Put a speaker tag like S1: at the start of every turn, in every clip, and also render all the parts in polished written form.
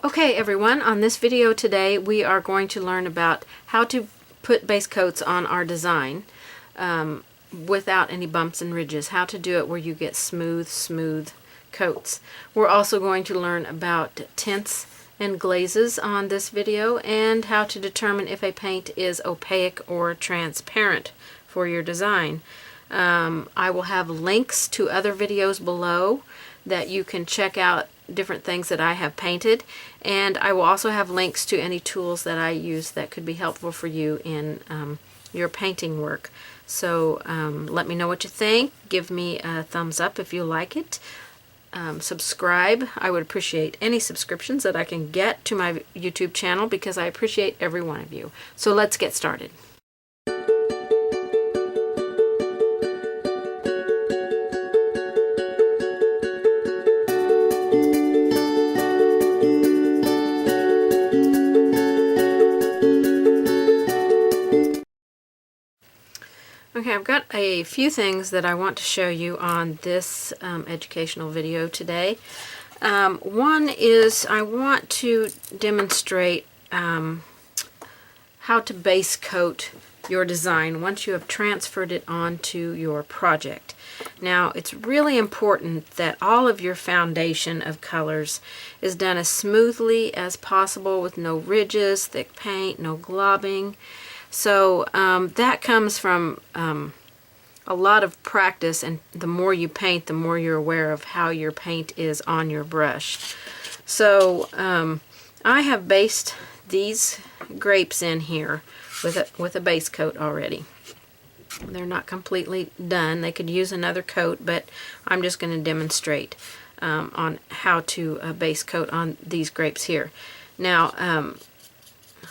S1: Okay everyone, on this video today we are going to learn about how to put base coats on our design without any bumps and ridges. How to do it where you get smooth coats. We're also going to learn about tints and glazes on this video, and how to determine if a paint is opaque or transparent for your design. I will have links to other videos below that you can check out different things that I have painted, and I will also have links to any tools that I use that could be helpful for you in your painting work. So let me know what you think. Give me a thumbs up if you like it. Subscribe. I would appreciate any subscriptions that I can get to my YouTube channel because I appreciate every one of you. So let's get started. Okay, I've got a few things that I want to show you on this educational video today. One is I want to demonstrate how to base coat your design once you have transferred it onto your project. Now, it's really important that all of your foundation of colors is done as smoothly as possible with no ridges, thick paint, no globbing. So that comes from a lot of practice, and the more you paint, the more you're aware of how your paint is on your brush. So I have based these grapes in here with a base coat already. They're not completely done. They could use another coat, but I'm just going to demonstrate on how to base coat on these grapes here. Now,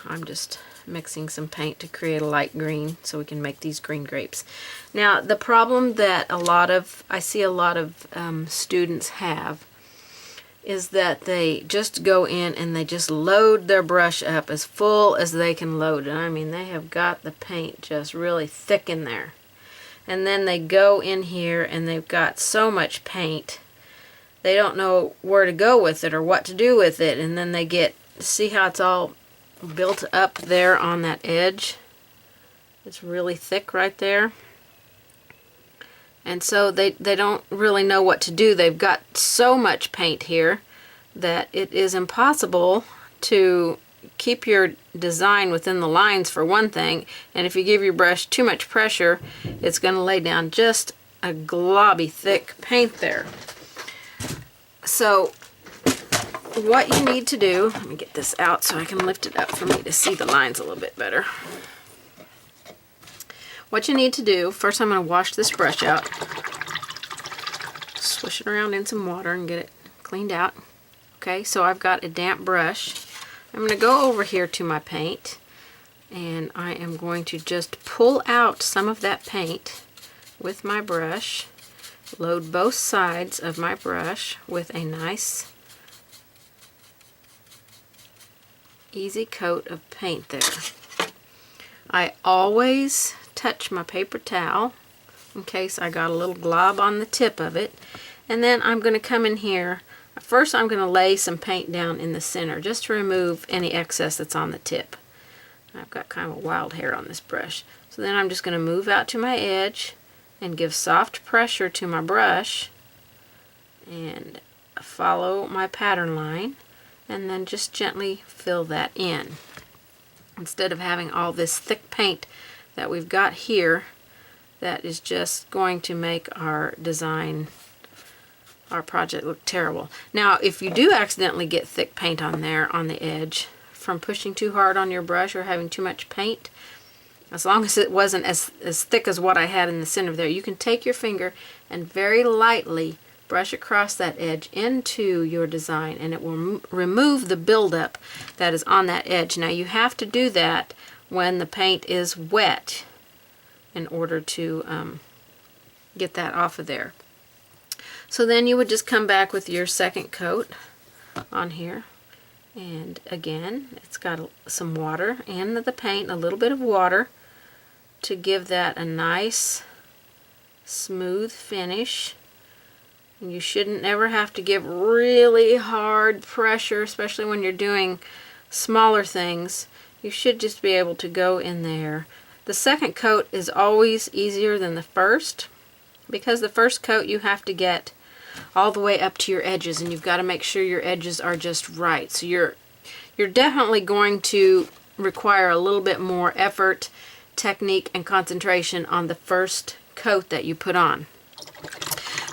S1: I'm just mixing some paint to create a light green so we can make these green grapes. Now, the problem that I see a lot of students have is that they just go in and they just load their brush up as full as they can load it. I mean, they have got the paint just really thick in there. And then they go in here and they've got so much paint, they don't know where to go with it or what to do with it. And then they see how it's all built up there on that edge. It's really thick right there. And so they don't really know what to do. They've got so much paint here that it is impossible to keep your design within the lines, for one thing, and if you give your brush too much pressure, it's going to lay down just a globby thick paint there. So what you need to do, let me get this out so I can lift it up for me to see the lines a little bit better. What you need to do, first I'm going to wash this brush out, swish it around in some water and get it cleaned out. Okay, so I've got a damp brush. I'm going to go over here to my paint, and I am going to just pull out some of that paint with my brush, load both sides of my brush with a nice easy coat of paint there. I always touch my paper towel in case I got a little glob on the tip of it, and then I'm going to come in here. First I'm going to lay some paint down in the center just to remove any excess that's on the tip. I've got kind of a wild hair on this brush. So then I'm just going to move out to my edge and give soft pressure to my brush and follow my pattern line, and then just gently fill that in. Instead of having all this thick paint that we've got here, that is just going to make our design, our project, look terrible. Now, if you do accidentally get thick paint on there on the edge from pushing too hard on your brush or having too much paint, as long as it wasn't as thick as what I had in the center there, you can take your finger and very lightly brush across that edge into your design, and it will remove the buildup that is on that edge. Now, you have to do that when the paint is wet in order to get that off of there. So then you would just come back with your second coat on here, and again it's got some water in the paint, a little bit of water to give that a nice smooth finish. You shouldn't ever have to give really hard pressure, especially when you're doing smaller things. You should just be able to go in there. The second coat is always easier than the first, because the first coat you have to get all the way up to your edges, and you've got to make sure your edges are just right. So you're definitely going to require a little bit more effort, technique, and concentration on the first coat that you put on.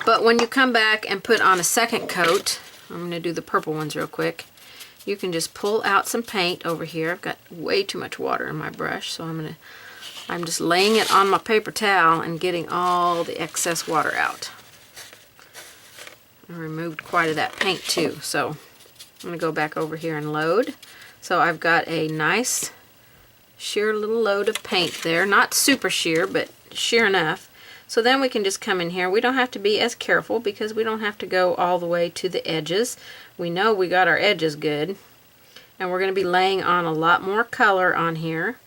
S1: But when you come back and put on a second coat, I'm going to do the purple ones real quick, you can just pull out some paint over here. I've got way too much water in my brush, so I'm just laying it on my paper towel and getting all the excess water out. I removed quite of that paint too, so I'm going to go back over here and load. So I've got a nice sheer little load of paint there, not super sheer, but sheer enough. So then we can just come in here. We don't have to be as careful because we don't have to go all the way to the edges. We know we got our edges good, and we're going to be laying on a lot more color on here.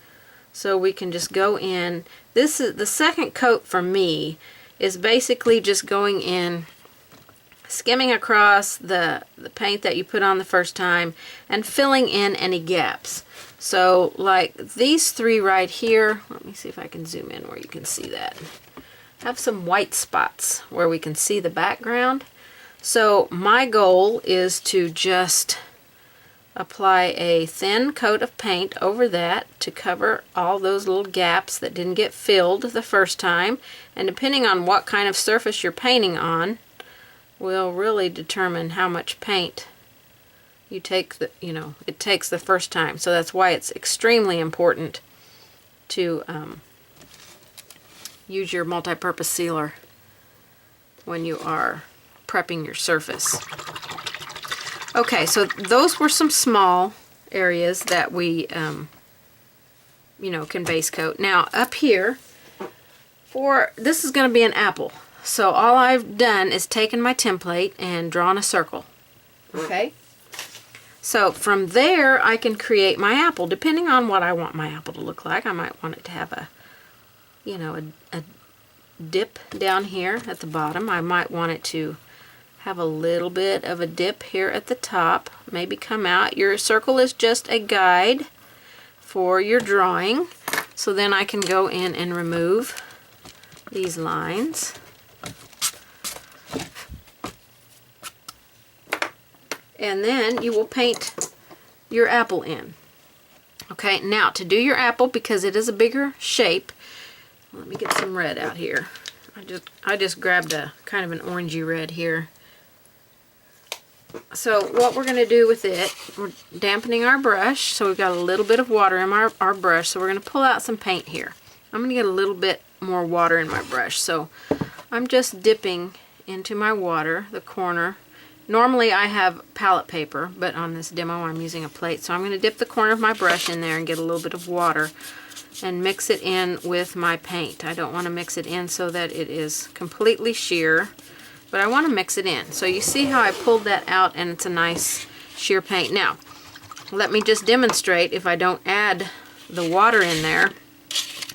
S1: So we can just go in. This is the second coat for me, is basically just going in, skimming across the paint that you put on the first time and filling in any gaps. So like these three right here, let me see if I can zoom in where you can see that. Have some white spots where we can see the background. So my goal is to just apply a thin coat of paint over that to cover all those little gaps that didn't get filled the first time. And depending on what kind of surface you're painting on will really determine how much paint you take it takes the first time. So that's why it's extremely important to use your multi-purpose sealer when you are prepping your surface. Okay, so those were some small areas that we can base coat. Now up here, this is going to be an apple. So all I've done is taken my template and drawn a circle. Okay? So from there I can create my apple depending on what I want my apple to look like. I might want it to have a dip down here at the bottom. I might want it to have a little bit of a dip here at the top. Maybe come out. Your circle is just a guide for your drawing. So then I can go in and remove these lines. And then you will paint your apple in. Okay, now to do your apple, because it is a bigger shape, let me get some red out here. I just grabbed a kind of an orangey red here. So what we're going to do with it, we're dampening our brush, so we've got a little bit of water in our brush, so we're going to pull out some paint here. I'm going to get a little bit more water in my brush, so I'm just dipping into my water, the corner. Normally I have palette paper, but on this demo I'm using a plate, so I'm going to dip the corner of my brush in there and get a little bit of water and mix it in with my paint. I don't want to mix it in so that it is completely sheer, but I want to mix it in. So you see how I pulled that out and it's a nice sheer paint. Now, let me just demonstrate if I don't add the water in there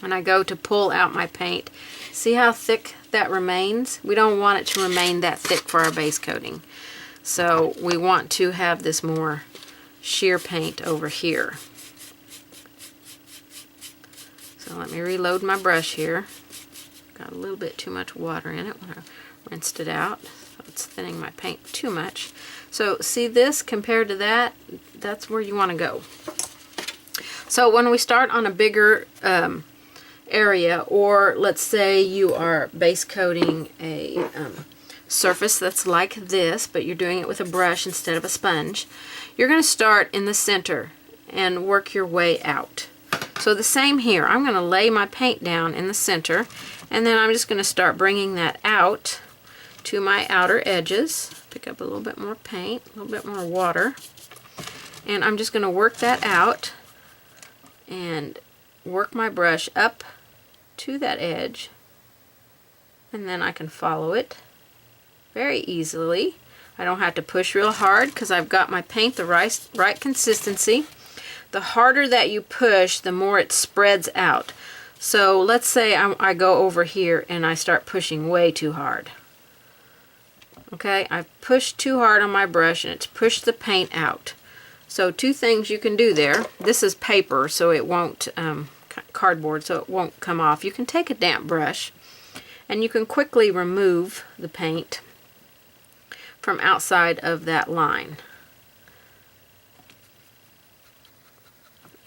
S1: and I go to pull out my paint. See how thick that remains? We don't want it to remain that thick for our base coating. So we want to have this more sheer paint over here. So let me reload my brush here. Got a little bit too much water in it when I rinsed it out. So it's thinning my paint too much. So see this compared to that? That's where you want to go. So when we start on a bigger area, or let's say you are base coating a surface that's like this, but you're doing it with a brush instead of a sponge, you're going to start in the center and work your way out. So the same here. I'm going to lay my paint down in the center, and then I'm just going to start bringing that out to my outer edges. Pick up a little bit more paint, a little bit more water, and I'm just going to work that out and work my brush up to that edge, and then I can follow it very easily. I don't have to push real hard because I've got my paint the right consistency. The harder that you push, the more it spreads out. So let's say I go over here and I start pushing way too hard. Okay, I've pushed too hard on my brush and it's pushed the paint out. So two things you can do there. This is paper, so it won't, cardboard, so it won't come off. You can take a damp brush and you can quickly remove the paint from outside of that line.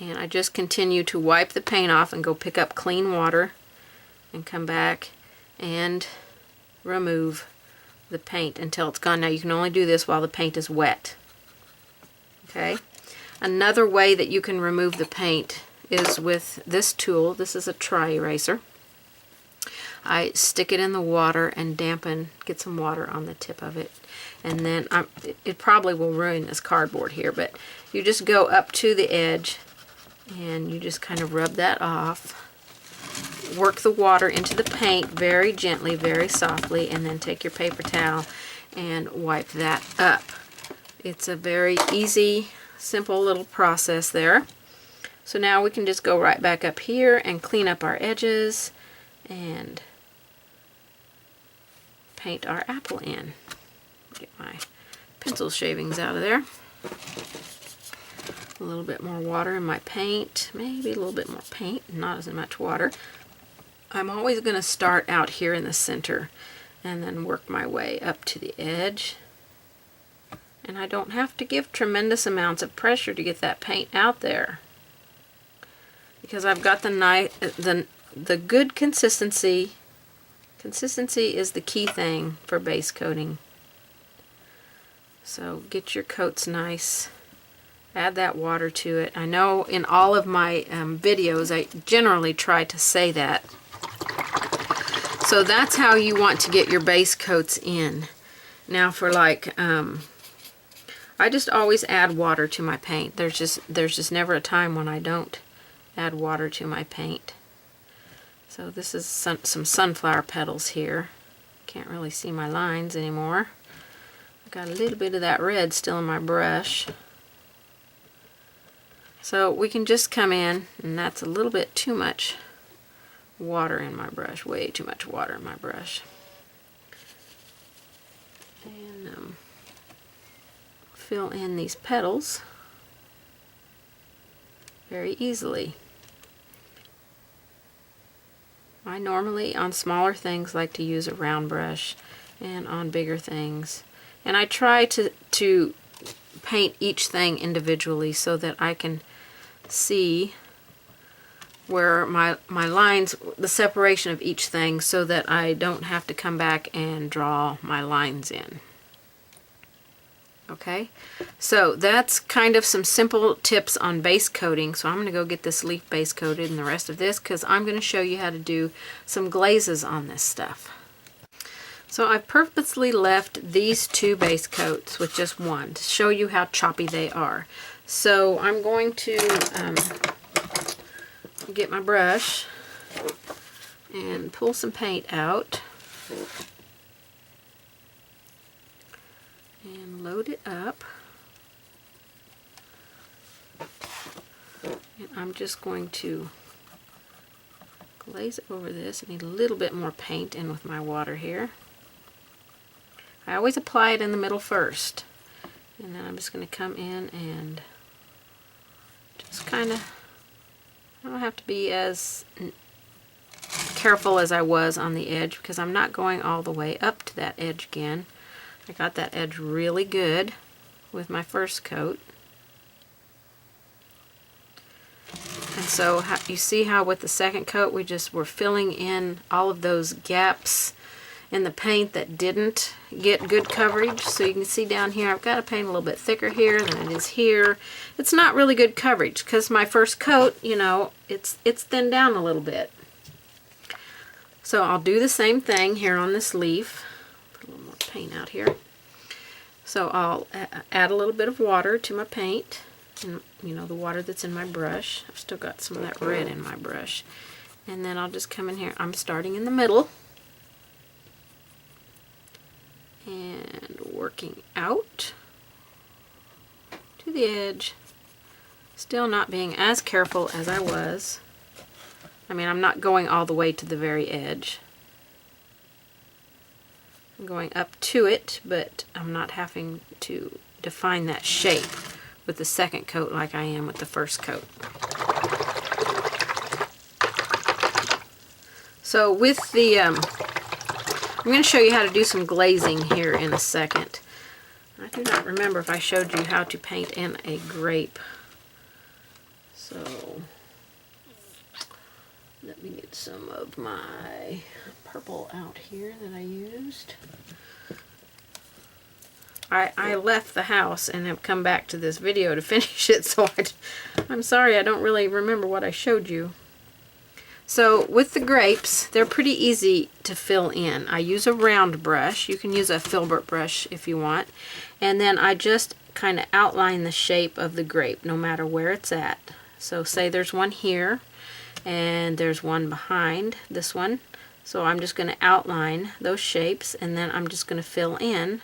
S1: And I just continue to wipe the paint off and go pick up clean water and come back and remove the paint until it's gone. Now you can only do this while the paint is wet. Okay. Another way that you can remove the paint is with this tool. This is a tri eraser. I stick it in the water and dampen, get some water on the tip of it. And then it probably will ruin this cardboard here, but you just go up to the edge and you just kind of rub that off. Work the water into the paint very gently, very softly, and then take your paper towel and wipe that up. It's a very easy, simple little process there. So now we can just go right back up here and clean up our edges and paint our apple in. Get my pencil shavings out of there. A little bit more water in my paint, maybe a little bit more paint, not as much water. I'm always going to start out here in the center and then work my way up to the edge. And I don't have to give tremendous amounts of pressure to get that paint out there, because I've got the good consistency. Consistency is the key thing for base coating. So get your coats nice. Add that water to it. I know in all of my videos I generally try to say that. So that's how you want to get your base coats in. Now for like, I just always add water to my paint. There's just never a time when I don't add water to my paint. So this is some sunflower petals here. Can't really see my lines anymore. I've got a little bit of that red still in my brush. So we can just come in, and that's a little bit too much water in my brush, way too much water in my brush. And fill in these petals very easily. I normally, on smaller things, like to use a round brush, and on bigger things. And I try to paint each thing individually so that I can see where my lines, the separation of each thing, so that I don't have to come back and draw my lines in. Okay, so that's kind of some simple tips on base coating. So I'm going to go get this leaf base coated and the rest of this, because I'm going to show you how to do some glazes on this stuff. So I've purposely left these two base coats with just one to show you how choppy they are. So I'm going to get my brush and pull some paint out and load it up. And I'm just going to glaze over this. I need a little bit more paint in with my water here. I always apply it in the middle first, and then I'm just going to come in and just kind of, I don't have to be as careful as I was on the edge, because I'm not going all the way up to that edge again. I got that edge really good with my first coat. And so you see how with the second coat we're filling in all of those gaps in the paint that didn't get good coverage. So you can see down here I've got to paint a little bit thicker here than it is here. It's not really good coverage because my first coat, you know, it's thinned down a little bit. So I'll do the same thing here on this leaf. Put a little more paint out here. So I'll add a little bit of water to my paint, and you know, the water that's in my brush. I've still got some of that red in my brush. And then I'll just come in here. I'm starting in the middle and working out to the edge, still not being as careful as I was. I mean, I'm not going all the way to the very edge. going up to it, but I'm not having to define that shape with the second coat like I am with the first coat. So with the, I'm going to show you how to do some glazing here in a second. I do not remember if I showed you how to paint in a grape. So let me get some of my purple out here that I used. I left the house and have come back to this video to finish it, so I'm sorry I don't really remember what I showed you. So with the grapes, they're pretty easy to fill in. I use a round brush. You can use a filbert brush if you want. And then I just kind of outline the shape of the grape no matter where it's at. So say there's one here and there's one behind this one. So I'm just going to outline those shapes and then I'm just going to fill in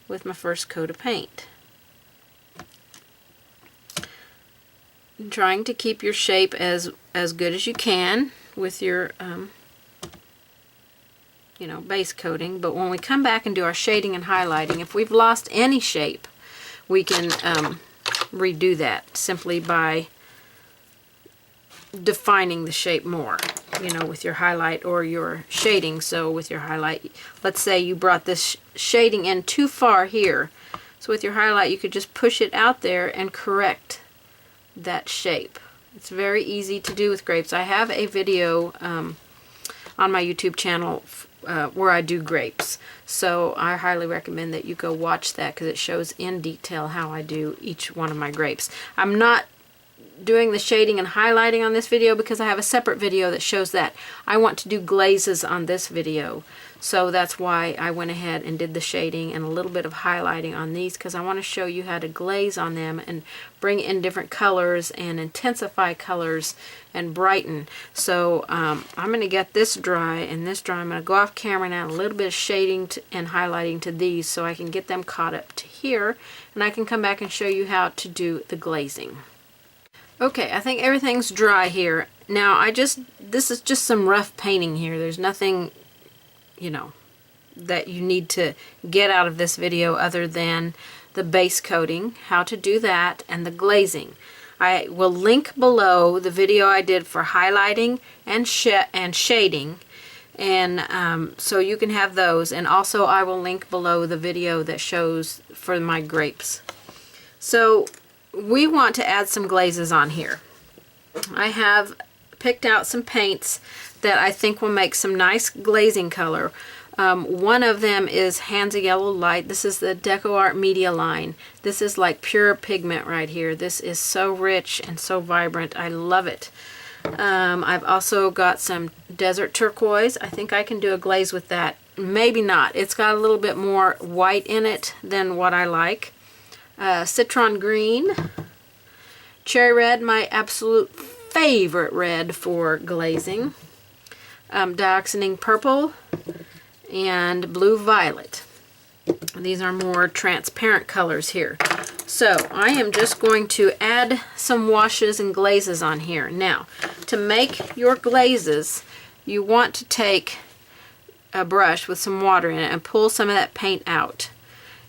S1: with my first coat of paint. Trying to keep your shape as good as you can with your you know, base coating, but when we come back and do our shading and highlighting, if we've lost any shape, we can redo that simply by defining the shape more, you know, with your highlight or your shading. So with your highlight, let's say you brought this shading in too far here, so with your highlight you could just push it out there and correct that shape. It's very easy to do with grapes. I have a video on my YouTube channel where I do grapes, so I highly recommend that you go watch that because it shows in detail how I do each one of my grapes. I'm not doing the shading and highlighting on this video because I have a separate video that shows that. I want to do glazes on this video, so that's why I went ahead and did the shading and a little bit of highlighting on these, because I want to show you how to glaze on them and bring in different colors and intensify colors and brighten. So I'm going to get this dry, and this dry I'm going to go off camera and add a little bit of shading and highlighting to these so I can get them caught up to here, and I can come back and show you how to do the glazing. Okay, I think everything's dry here. Now this is just some rough painting here. There's nothing, you know, that you need to get out of this video other than the base coating, how to do that, and the glazing. I will link below the video I did for highlighting and shading, and so you can have those, and also I will link below the video that shows for my grapes. So we want to add some glazes on here. I have picked out some paints that I think will make some nice glazing color. One of them is Hansa Yellow Light. This is the DecoArt Media line. This is like pure pigment right here. This is so rich and so vibrant. I love it. I've also got some Desert Turquoise. I think I can do a glaze with that. Maybe not. It's got a little bit more white in it than what I like. Citron Green, Cherry Red, my absolute favorite red for glazing, Dioxazine Purple, and Blue Violet. These are more transparent colors here. So I am just going to add some washes and glazes on here. Now, to make your glazes, you want to take a brush with some water in it and pull some of that paint out.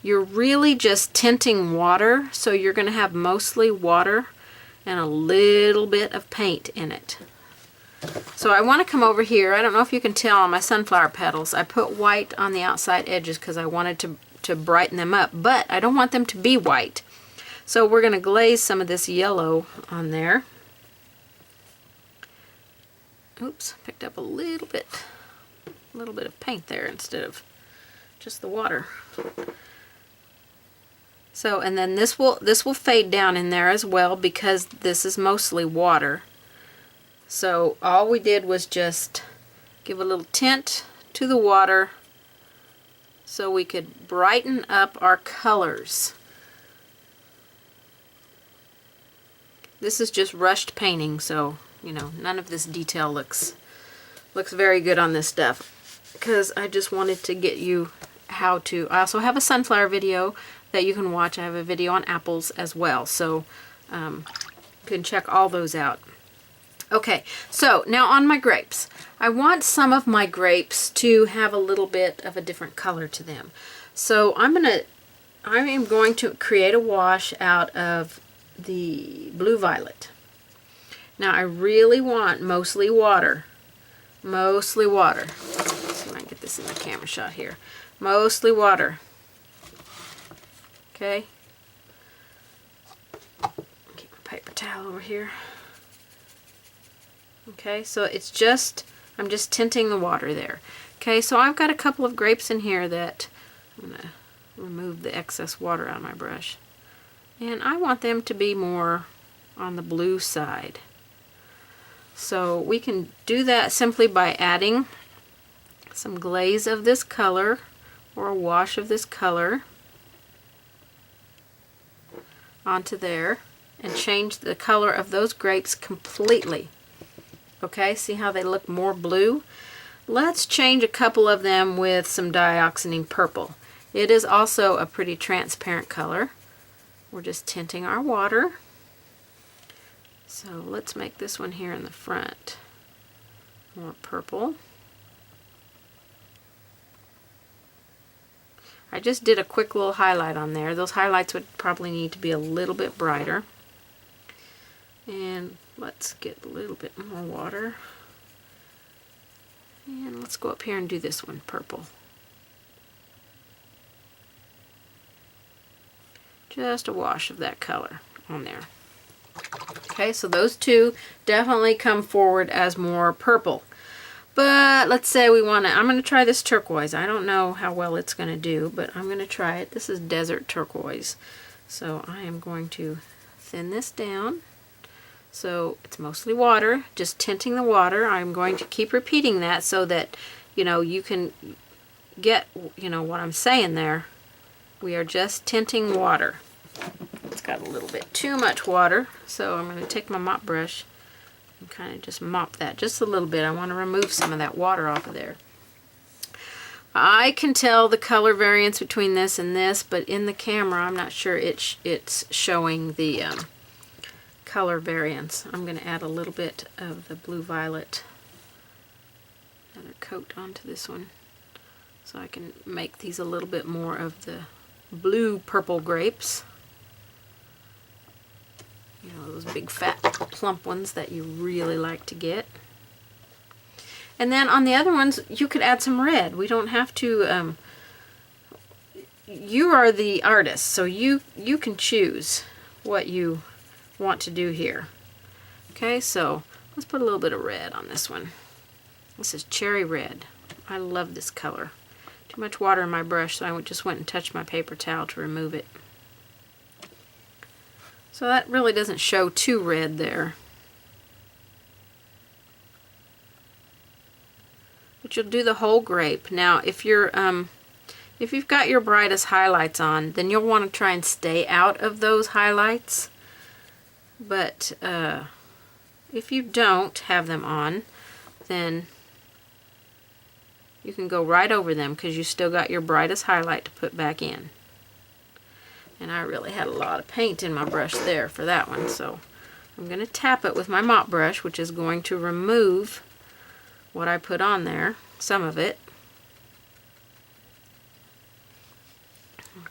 S1: You're really just tinting water, so you're going to have mostly water and a little bit of paint in it. So I want to come over here. I don't know if you can tell on my sunflower petals, I put white on the outside edges because I wanted to brighten them up, but I don't want them to be white. So we're going to glaze some of this yellow on there. Oops, picked up a little bit of paint there instead of just the water. So, and then this will fade down in there as well because this is mostly water. So all we did was just give a little tint to the water so we could brighten up our colors. This is just rushed painting, so you know, none of this detail looks very good on this stuff because I just wanted to get you how to. I also have a sunflower video that you can watch. I have a video on apples as well, so you can check all those out. Okay, so now on my grapes. I want some of my grapes to have a little bit of a different color to them. So I am going to create a wash out of the blue violet. Now I really want mostly water. Mostly water. Let's see if I can get this in the camera shot here. Mostly water. Okay. Keep my paper towel over here. Okay, so it's just, I'm just tinting the water there. Okay, so I've got a couple of grapes in here that I'm going to remove the excess water out of my brush. And I want them to be more on the blue side. So we can do that simply by adding some glaze of this color or a wash of this color onto there and change the color of those grapes completely. Okay, see how they look more blue? Let's change a couple of them with some dioxazine purple. It is also a pretty transparent color. We're just tinting our water. So let's make this one here in the front more purple. I just did a quick little highlight on there. Those highlights would probably need to be a little bit brighter. And let's get a little bit more water. And let's go up here and do this one, purple. Just a wash of that color on there. Okay, so those two definitely come forward as more purple. But let's say we want to, I'm going to try this turquoise. I don't know how well it's going to do, but I'm going to try it. This is desert turquoise. So I am going to thin this down. So it's mostly water, just tinting the water. I'm going to keep repeating that so that, you can get, what I'm saying there. We are just tinting water. It's got a little bit too much water, so I'm going to take my mop brush and kind of just mop that just a little bit. I want to remove some of that water off of there. I can tell the color variance between this and this, but in the camera I'm not sure it's showing the color variance. I'm going to add a little bit of the blue violet, another coat onto this one, so I can make these a little bit more of the blue purple grapes. Those big fat plump ones that you really like to get. And then on the other ones you could add some red. We don't have to, you are the artist, so you can choose what you want to do here. Okay, so let's put a little bit of red on this one. This is cherry red. I love this color. Too much water in my brush, so I just went and touched my paper towel to remove it. So that really doesn't show too red there. But you'll do the whole grape. Now if you've got your brightest highlights on, then you'll want to try and stay out of those highlights. But if you don't have them on, then you can go right over them because you still got your brightest highlight to put back in. And I really had a lot of paint in my brush there for that one, so I'm going to tap it with my mop brush, which is going to remove what I put on there, some of it.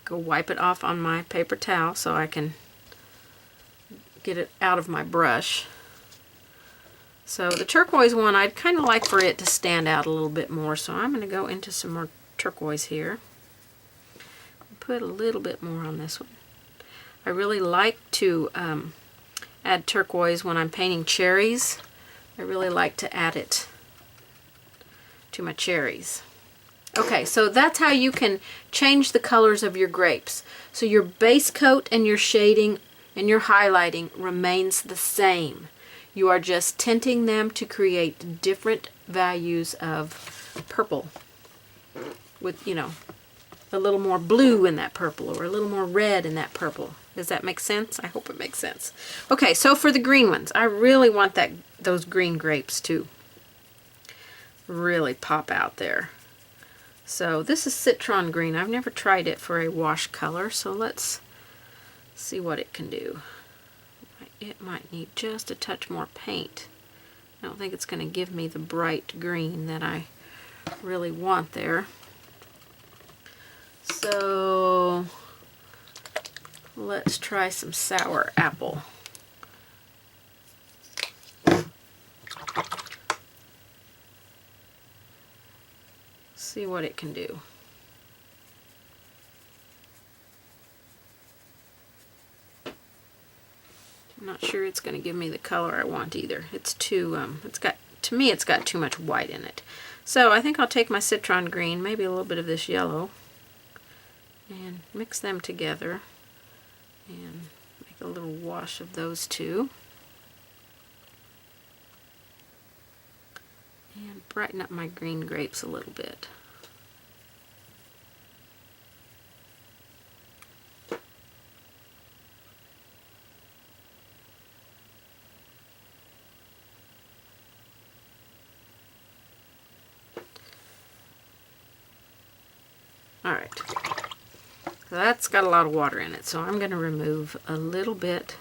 S1: Go wipe it off on my paper towel so I can get it out of my brush. So the turquoise one, I'd kind of like for it to stand out a little bit more, so I'm going to go into some more turquoise here. Put a little bit more on this one. I really like to add turquoise when I'm painting cherries. I really like to add it to my cherries. Okay, so that's how you can change the colors of your grapes. So your base coat and your shading and your highlighting remains the same. You are just tinting them to create different values of purple with, a little more blue in that purple or a little more red in that purple. Does that make sense? I hope it makes sense. Okay, so for the green ones, I really want those green grapes to really pop out there. So this is citron green. I've never tried it for a wash color, so let's see what it can do. It might need just a touch more paint I don't think it's going to give me the bright green that I really want there. So let's try some sour apple. See what it can do. I'm not sure it's going to give me the color I want either. It's too, to me it's got too much white in it. So I think I'll take my citron green, maybe a little bit of this yellow, and mix them together and make a little wash of those two. And brighten up my green grapes a little bit. Alright, so that's got a lot of water in it, so I'm going to remove a little bit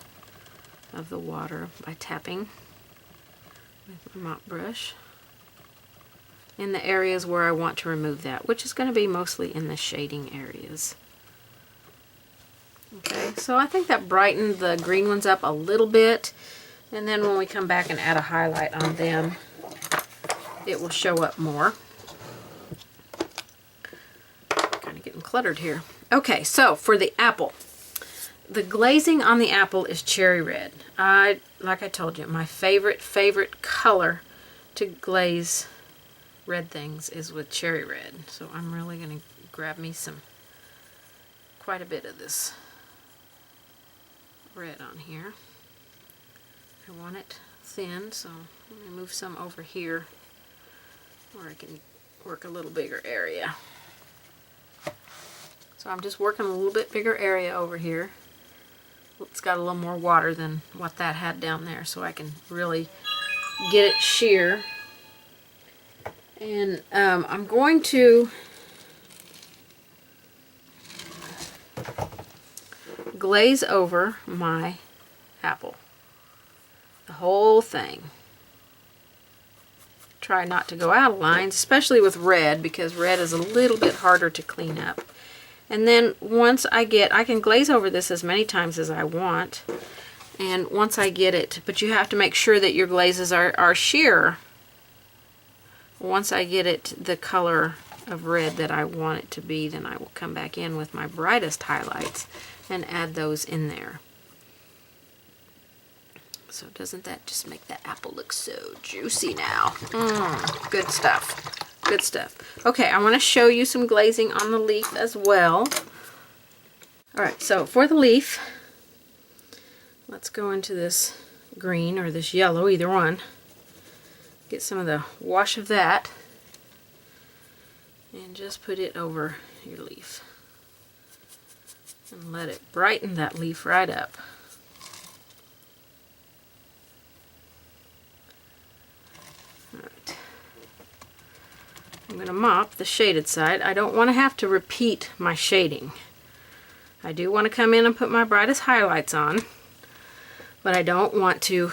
S1: of the water by tapping with my mop brush in the areas where I want to remove that, which is going to be mostly in the shading areas. Okay, so I think that brightened the green ones up a little bit, and then when we come back and add a highlight on them, it will show up more. Getting cluttered here. Okay, so for the apple, the glazing on the apple is cherry red. Like I told you, my favorite color to glaze red things is with cherry red. So I'm really going to grab me quite a bit of this red on here. I want it thin, so I'm going to move some over here where I can work a little bigger area. So I'm just working a little bit bigger area over here. It's got a little more water than what that had down there, so I can really get it sheer. And I'm going to glaze over my apple. The whole thing. Try not to go out of lines, especially with red, because red is a little bit harder to clean up. And then once I can glaze over this as many times as I want. And once I get it, but you have to make sure that your glazes are sheer. Once I get it the color of red that I want it to be, then I will come back in with my brightest highlights and add those in there. So doesn't that just make the apple look so juicy now? Good stuff. Good stuff. Okay, I want to show you some glazing on the leaf as well. Alright, so for the leaf, let's go into this green or this yellow, either one. Get some of the wash of that and just put it over your leaf. And let it brighten that leaf right up. I'm going to mop the shaded side. I don't want to have to repeat my shading. I do want to come in and put my brightest highlights on, but I don't want to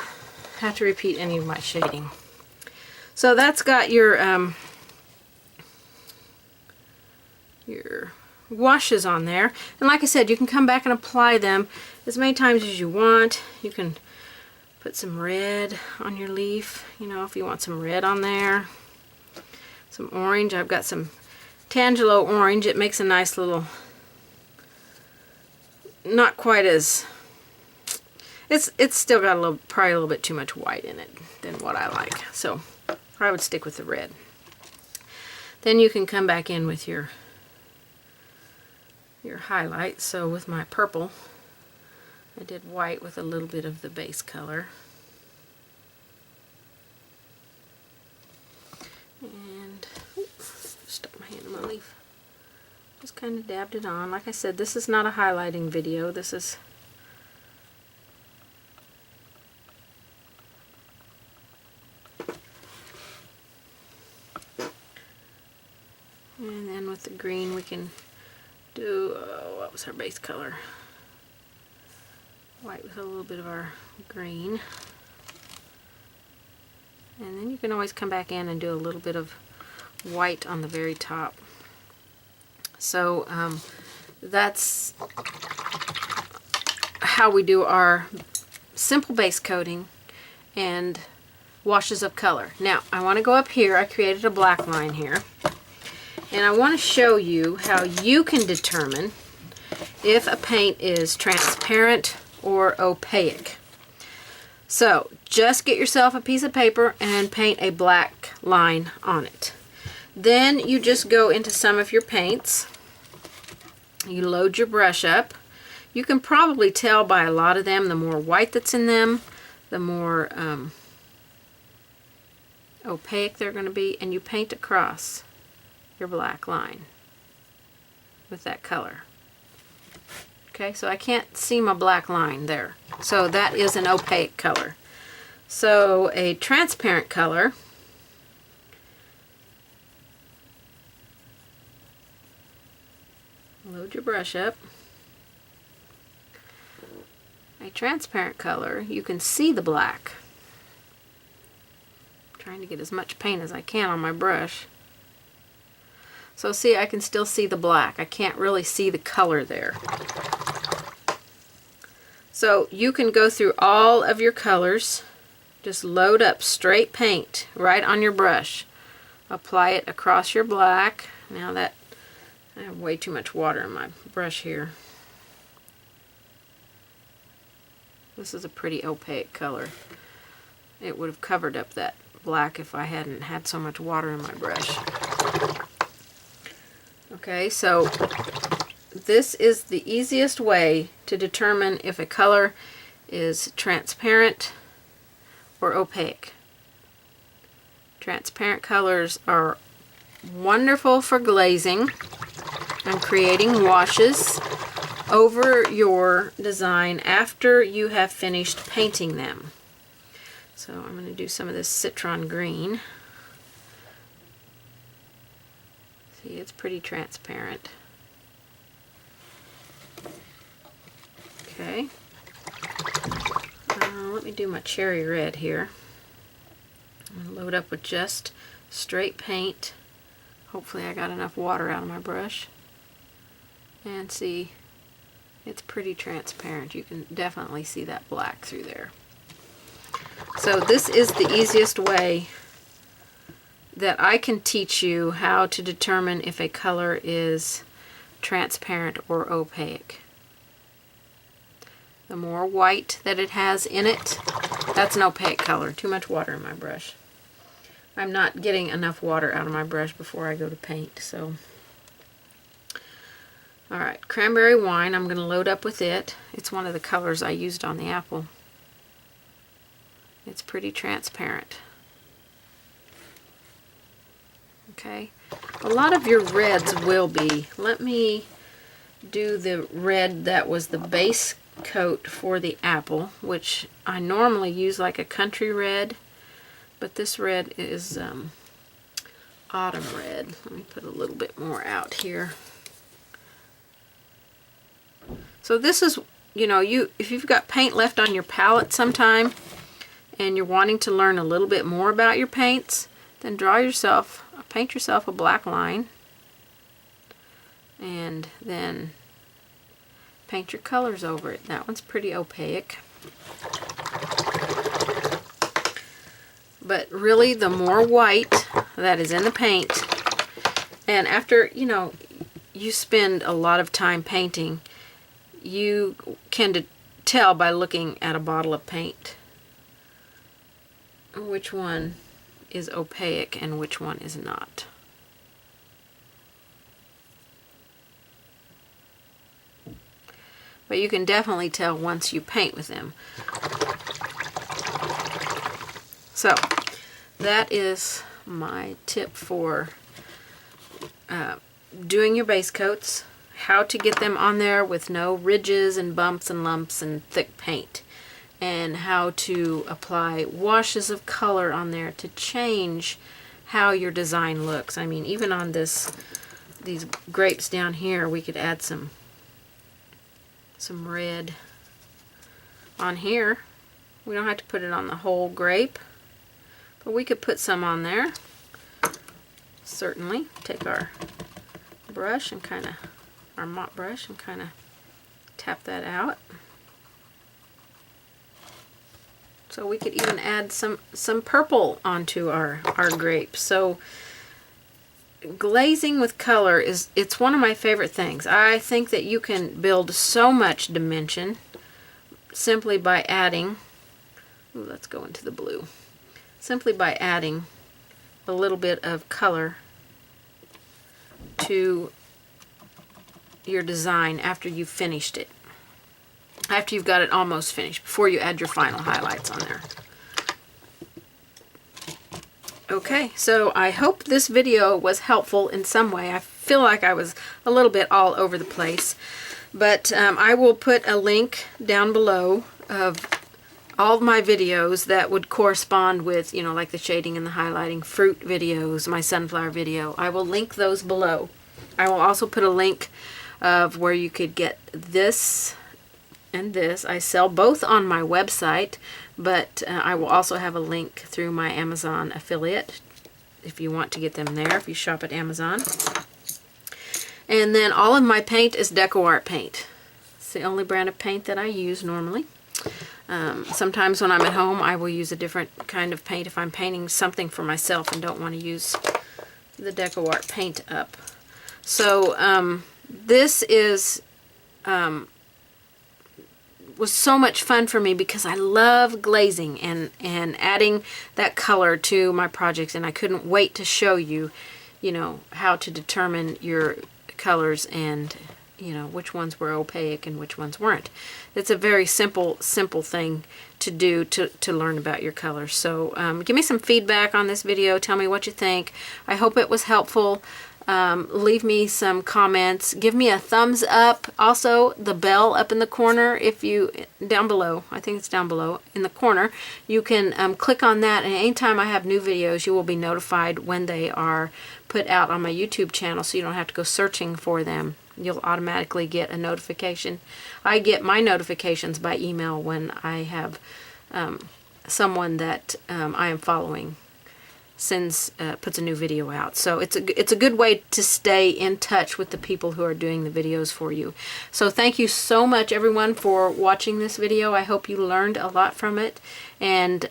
S1: have to repeat any of my shading. So that's got your washes on there. And like I said, you can come back and apply them as many times as you want. You can put some red on your leaf, you know, if you want some red on there. Some orange. I've got some Tangelo orange. It makes a nice little, not quite as, it's still got probably a little bit too much white in it than what I like. So I would stick with the red. Then you can come back in with your highlight. So with my purple, I did white with a little bit of the base color. And stuck my hand in my leaf. Just kind of dabbed it on. Like I said, this is not a highlighting video. This is and then with the green we can do what was our base color? White with a little bit of our green. And then you can always come back in and do a little bit of white on the very top. So that's how we do our simple base coating and washes of color. Now I want to go up here. I created a black line here, and I want to show you how you can determine if a paint is transparent or opaque. So just get yourself a piece of paper and paint a black line on it. Then you just go into some of your paints. You load your brush up. You can probably tell by a lot of them, the more white that's in them, the more opaque they're going to be, and you paint across your black line with that color. Okay, so I can't see my black line there. So that is an opaque color. So a transparent color, load your brush up. A transparent color, you can see the black. I'm trying to get as much paint as I can on my brush. So see, I can still see the black. I can't really see the color there. So you can go through all of your colors. Just load up straight paint right on your brush. Apply it across your black. Now that I have way too much water in my brush here. This is a pretty opaque color. It would have covered up that black if I hadn't had so much water in my brush. Okay, so this is the easiest way to determine if a color is transparent or opaque. Transparent colors are wonderful for glazing and creating washes over your design after you have finished painting them. So I'm going to do some of this citron green. See, it's pretty transparent. Okay. Let me do my cherry red here. I'm going to load up with just straight paint. Hopefully I got enough water out of my brush. And see, it's pretty transparent. You can definitely see that black through there. So this is the easiest way that I can teach you how to determine if a color is transparent or opaque. The more white that it has in it, that's an opaque color. Too much water in my brush. I'm not getting enough water out of my brush before I go to paint, so. Alright, cranberry wine, I'm going to load up with it. It's one of the colors I used on the apple. It's pretty transparent. Okay, a lot of your reds will be. Let me do the red that was the base coat for the apple, which I normally use like a country red, but this red is autumn red. Let me put a little bit more out here. So this is, you know, if you've got paint left on your palette sometime and you're wanting to learn a little bit more about your paints, then paint yourself a black line and then paint your colors over it. That one's pretty opaque. But really, the more white that is in the paint, and after, you know, you spend a lot of time painting, you can tell by looking at a bottle of paint which one is opaque and which one is not. But you can definitely tell once you paint with them. So that is my tip for doing your base coats, how to get them on there with no ridges and bumps and lumps and thick paint, and how to apply washes of color on there to change how your design looks. I mean, even on these grapes down here, we could add some red on here. We don't have to put it on the whole grape, So we could put some on there. Certainly. Take our brush and kind of, our mop brush, and kind of tap that out. So we could even add some purple onto our grapes. So glazing with color it's one of my favorite things. I think that you can build so much dimension simply by adding, ooh, let's go into the blue, simply by adding a little bit of color to your design after you've finished it. After you've got it almost finished, before you add your final highlights on there. Okay, so I hope this video was helpful in some way. I feel like I was a little bit all over the place, but I will put a link down below of all of my videos that would correspond with, you know, like the shading and the highlighting, fruit videos, my sunflower video. I will link those below. I will also put a link of where you could get this and this. I sell both on my website, but I will also have a link through my Amazon affiliate if you want to get them there, if you shop at Amazon. And then all of my paint is DecoArt paint. It's the only brand of paint that I use normally. Sometimes when I'm at home I will use a different kind of paint if I'm painting something for myself and don't want to use the DecoArt paint up. So this is was so much fun for me because I love glazing and adding that color to my projects, and I couldn't wait to show you, you know, how to determine your colors and, you know, which ones were opaque and which ones weren't. It's a very simple thing to do to learn about your colors. So give me some feedback on this video. Tell me what you think. I hope it was helpful. Leave me some comments. Give me a thumbs up. Also, the bell up in the corner, if you, down below, I think it's down below, in the corner, you can click on that, and anytime I have new videos, you will be notified when they are put out on my YouTube channel, so you don't have to go searching for them. You'll automatically get a notification. I get my notifications by email when I have someone that I am following puts a new video out. So it's a good way to stay in touch with the people who are doing the videos for you. So thank you so much, everyone, for watching this video. I hope you learned a lot from it, and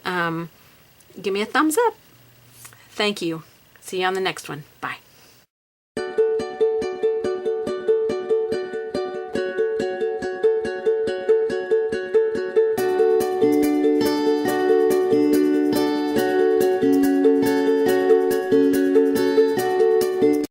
S1: give me a thumbs up. Thank you. See you on the next one. Bye.